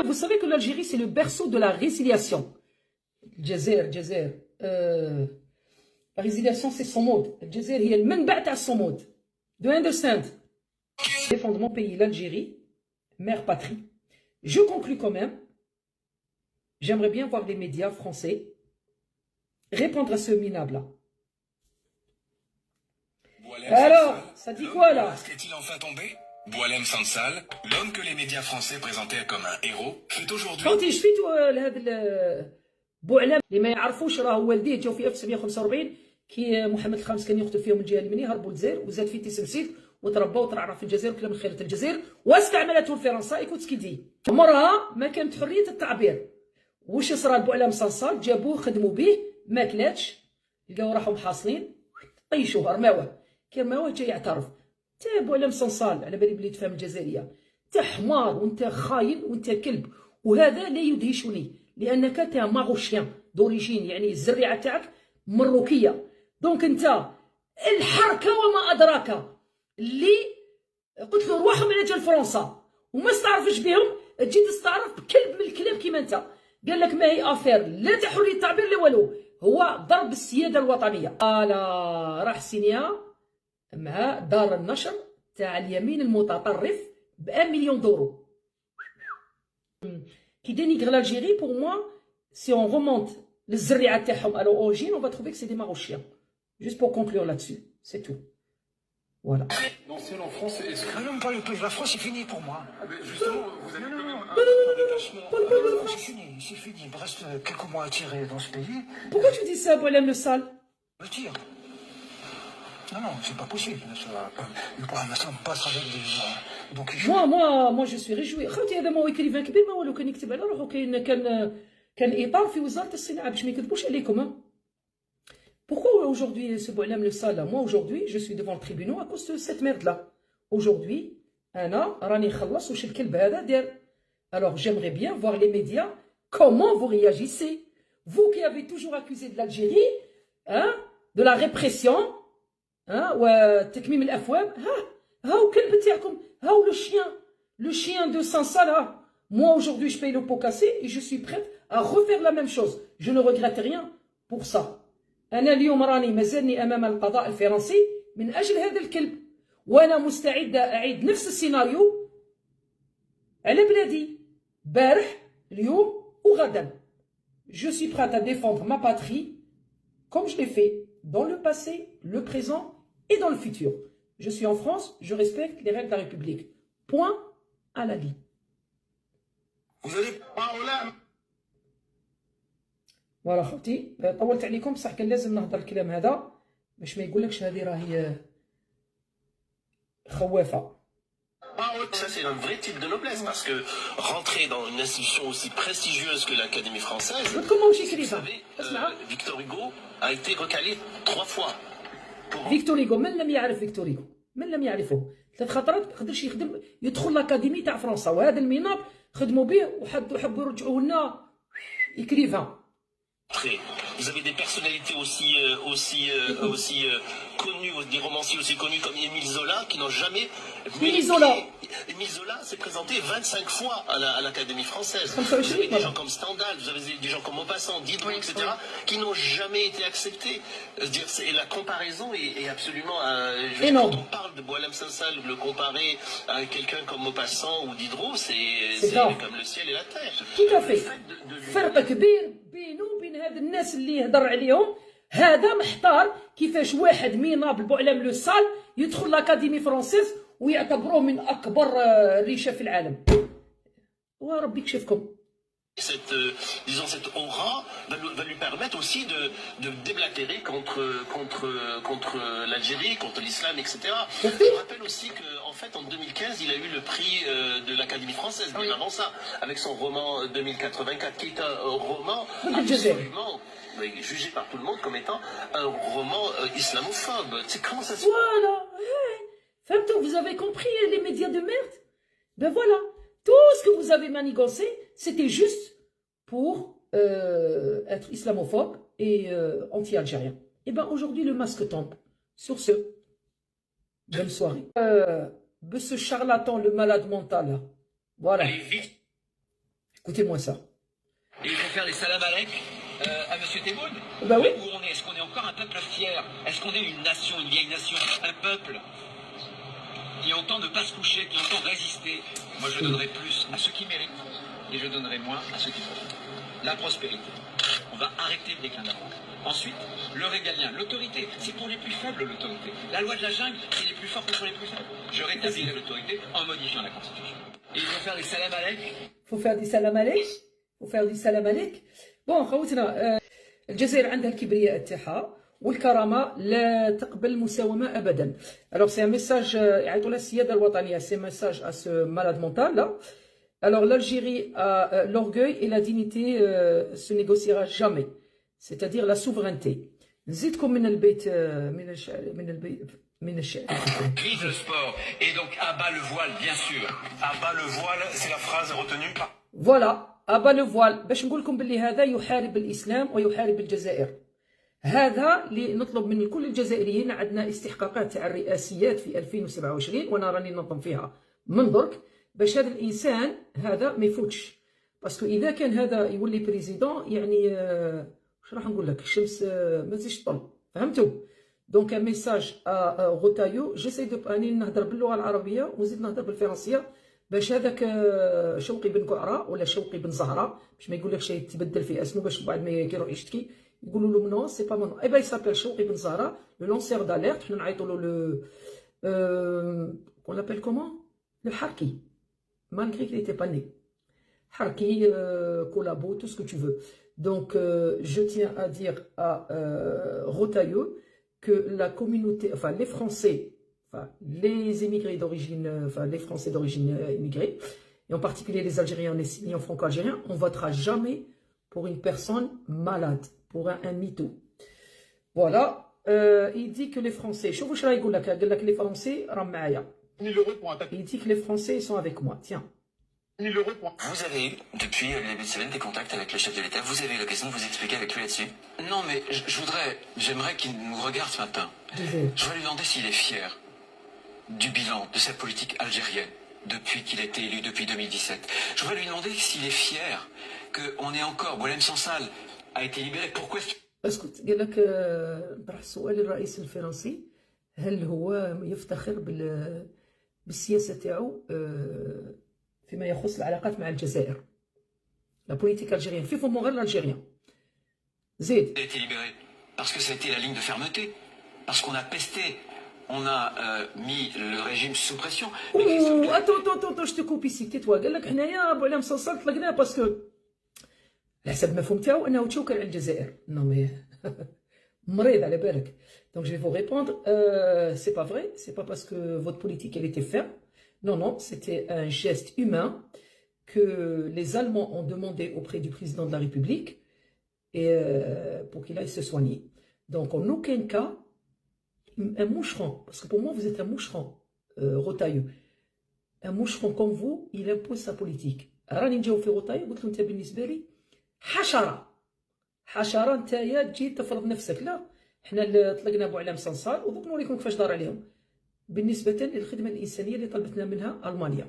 vous savez que l'Algérie, c'est le berceau de la résiliation. الجزائر la résiliation, c'est son mode. الجزائر هي المنبع تاع son mode. Do you understand? Défendre mon pays, l'Algérie, mère patrie. Je conclus quand même. J'aimerais bien voir les médias français répondre à ce minable-là. Alors, ça dit quoi là? Est-il enfin tombé? Boualem Sansal, l'homme que les médias français présentaient comme un héros, fait aujourd'hui... فهمتي شفيتوا لهذا بوعلام اللي ما يعرفوش راه والديه جاو في 1945 كي محمد الخامس كان يقتل فيهم من الجهه اليمنيه هربوا للجزائر وزاد في تسلسل وتربى وترعرع في الجزائر وكلا من خيرة الجزائر واستعملته الفرنسا ايكوت سكيدي عمرها ما كانت حريه التعبير. واش صرا لبوعلام صنصال؟ جابوه خدموا به ما كلاتش لقاو راحوا محاصلين طيشوه رماوه كي رماوه جا يعترف. انت بوعلام صنصال على بالي بلي تفهم الجزائريه انت حمار وانت خاين وانت كلب وهذا لا يدهشني لانك تا ماغوشيان دوريجين يعني الزريعه تاعك مروكيه. دونك انت الحركه وما ادراك اللي قلت له روحهم على جال فرنسا وما استعرفش بهم تجي تستعرف بكلب من الكلاب كيما انت. قال لك ما هي افير لا تاع حريه التعبير لا والو هو ضرب السياده الوطنيه. راح سينيا مع دار النشر تاع اليمين المتطرف ب 1 مليون دورو. qui dénigre l'Algérie, pour moi, si on remonte les zerri'at tahom à l'origine, on va trouver que c'est des Marochiens. Juste pour conclure là-dessus, c'est tout. Voilà. Non, c'est en France, est-ce que... Non, pas le pays. La France, c'est fini pour moi. Mais justement, vous avez quand même un détachement... C'est fini. Il me reste quelques mois à tirer dans ce pays. Pourquoi tu dis ça, Boualem le sale? Je tire. Non, c'est pas possible. Ça me passe avec des... Donc, moi, je suis réjoui. خاوتي هذا ما هو écrivain كبير ما والو كان يكتب على روحو كان إطار في وزارة الصناعة باش ما يكذبوش عليكم. Pourquoi aujourd'hui ce Boualem le sale là? Moi aujourd'hui, je suis devant le tribunal à cause de cette merde là. Aujourd'hui, أنا راني خلص واش الكلب هذا دار. Alors j'aimerais bien voir les médias comment vous réagissez. Vous qui avez toujours accusé de l'Algérie, hein, de la répression, hein, وتكميم الأفواه. هاو كلب تاعكم. هاو le chien de Sansala. Moi aujourd'hui je paye le pot cassé et je suis prête à refaire la même chose. Je ne regrette rien pour ça. أنا اليوم راني مازالني أمام القضاء الفرنسي من أجل هذا الكلب وأنا مستعدة أعيد نفس السيناريو على بلادي بارح اليوم وغدا. Je suis prête à défendre ma patrie comme je l'ai fait dans le passé, le présent et dans le futur. Je suis en France, je respecte les règles de la République. Point à la ligne. Vous allez pas au là. فوالا خوتي طولت عليكم بصح كان لازم نهضر الكلام هذا باش ما يقولكش هذه راهي خوافه. Ça, c'est un vrai type de noblesse, parce que rentrer dans une institution aussi prestigieuse que l'Académie française, vous savez, Victor Hugo a été recalé 3 fois. فيكتور هيغو من لم يعرف فيكتور هيغو؟ من لم يعرفه؟ 3 خطرات ما قدرش يخدم يدخل لاكاديمي تاع فرنسا وهذا المناب خدموا به وحبوا يرجعوه لنا écrivain. Vous avez des personnalités aussi connues, des romanciers aussi connus comme Émile Zola qui n'ont jamais... Émile Zola s'est présenté 25 fois à l'Académie française. Vous avez des gens comme Stendhal, vous avez des gens comme Maupassant, Diderot, etc. qui n'ont jamais été acceptés. Et la comparaison est absolument... quand on parle de Boualem Sansal, le comparer à quelqu'un comme Maupassant ou Diderot, c'est comme le ciel et la terre. Tout à fait. فرق كبير بينه وبين هاد الناس اللي يهضر عليهم. هذا محتار كيفاش واحد مينابل بوعلام لو سال يدخل لاكاديمي فرونسيز ويعتبروه من اكبر ريشه في العالم. وربي يكشفكم. Cette aura va lui permettre aussi de déblatérer contre l'Algérie, contre l'islam, etc. Je rappelle aussi qu'en fait, en 2015, il a eu le prix de l'Académie française, bien avant ça, avec son roman 2084, qui est un roman absolument jugé par tout le monde comme étant un roman islamophobe. C'est comment ça se fait? Voilà. Fabto, vous avez compris les médias de merde? Ben voilà. Tout ce que vous avez manigancé, c'était juste pour être islamophobe et anti-algérien. Et bien aujourd'hui, le masque tombe. Sur ce, bonne soirée. Ce charlatan, le malade mental, là. Voilà. Écoutez-moi ça. Et il faut faire les salam alek à M. Tebboune. Bah oui. Où on est? Est-ce qu'on est encore un peuple fier? Est-ce qu'on est une nation, une vieille nation, un peuple qui entend ne pas se coucher, qui entend résister? Moi, je donnerai plus à ceux qui méritent et je donnerai moins à ceux qui peuvent. La prospérité. On va arrêter le déclin de la France. Ensuite, le régalien, l'autorité. C'est pour les plus faibles, l'autorité. La loi de la jungle, c'est les plus forts contre les plus faibles. Je rétablirai l'autorité en modifiant la Constitution. Et il faut faire les salam alek. faut faire des salam alek. faut faire des salam alek. بون خوتنا الجزائر عندها الكبرياء تاعها والكرامه لا تقبل المساومه ابدا. Alors c'est un message يعيطوا لها السياده الوطنيه. C'est un message à ce malade mental là. Alors l'Algérie a l'orgueil et la dignité se négociera jamais. C'est-à-dire la souveraineté. نزيدكم من البيت من الشعر. Vive le sport. Et donc, à bas le voile, bien sûr. À bas le voile, c'est la phrase retenue par... Voilà. أبا لو فوال باش نقول لكم باللي هذا يحارب الإسلام ويحارب الجزائر. هذا اللي نطلب من كل الجزائريين. عندنا استحقاقات تاع الرئاسيات في 2027 وانا راني ننظم فيها من درك باش هذا الانسان هذا ما يفوتش. باسكو اذا كان هذا يولي بريزيدون يعني واش راح نقول لك الشمس ما تزيدش تطل. فهمتوا؟ دونك ان ميساج غوتايو جيساي دو اني نهضر باللغه العربيه ونزيد نهضر بالفرنسيه باش هذاك شوقي بن كعره ولا شوقي بن زهره باش ما يقولكش يتبدل في اسمه باش بعد ما كيروح يشتكي يقولوا له نو سي با مون. اي با يسابيل شوقي بن زهره لو لونسير داليرت. حنا نعيطوا له لو on l'appelle comment le harki malgré qu'il n'était pas né. Harki, collabo, tout ce que tu veux. Donc je tiens à dire à Rotailleux que la communauté, enfin les Français, enfin les immigrés d'origine, enfin les Français d'origine immigrée, et en particulier les Algériens, les Syriens franco-algériens, on votera jamais pour une personne malade, pour un mytho. Voilà, il dit que les Français, je vous que les Français, il dit que les Français sont avec moi, tiens. Vous avez eu, depuis le début de semaine, des contacts avec le chef de l'État. Vous avez eu l'occasion de vous expliquer avec lui là-dessus? Non, mais j'aimerais qu'il nous regarde ce matin. Je voudrais lui demander s'il est fier du bilan de sa politique algérienne depuis qu'il a été élu, depuis 2017. Je voudrais lui demander s'il est fier qu'on ait encore, Boualem Sansal a été libéré. Pourquoi est-ce que... اسكت قال لك طرح سؤال الرئيس الفرنسي هل هو يفتخر بالسياسه تاعو فيما يخص العلاقات مع الجزائر. لا بوليتيك الجيريان في فمو غير الالجيريان. زيد. Il a été libéré parce que ça a été la ligne de fermeté, parce qu'on a pesté, on a mis le régime sous pression. attends je te coupe ici tais-toi. قال لك حنايا بوعلام صلصال طلقناه باسكو على حسب المفهوم تاعو انه تشوكر على الجزائر. نو مي مريض على بالك. Donc je vais vous répondre c'est pas vrai, c'est pas parce que votre politique elle était ferme. Non, non, c'était un geste humain que les Allemands ont demandé auprès du président de la République et pour qu'il aille se soigner. Donc, en aucun cas, un moucheron, parce que pour moi, vous êtes un moucheron, Rotailleux. Un moucheron comme vous, il impose sa politique. راني نجاوب في روتايو قلت له انت بالنسبه لي حشره نتايا تجي تفرض نفسك. لا، حنا طلقنا بوعلام صنصال ودوك نوريكم كيفاش دار عليهم بالنسبة للخدمة الإنسانية اللي طلبتنا منها ألمانيا.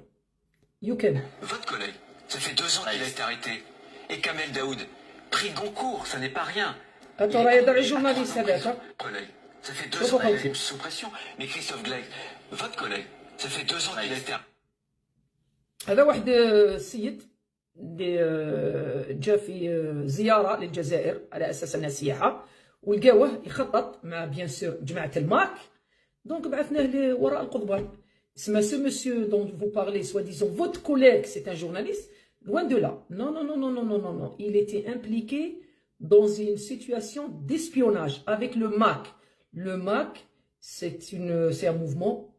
Votre collègue, ça fait 2 ans qu'il a été arrêté. Et Kamel Daoud, prix Goncourt, ça n'est pas rien. Attends, راه يهضر على الجورناليست هذاك. Collègue, ça fait 2 ans qu'il est sous pression. Mais Christophe Gleig, votre collègue, ça fait 2 ans qu'il a été arrêté. هذا واحد السيد اللي جا في زيارة للجزائر على أساس أنها سياحة ولقاوه يخطط مع بيان سور جماعة الماك. Donc, بعثناه وراء القضبان. Ce monsieur dont vous parlez, soi-disant votre collègue, c'est un journaliste. Loin de là. Non, non, non, non, non, non, non, non. Il était impliqué dans une situation d'espionnage avec le MAC. Le MAC, c'est un mouvement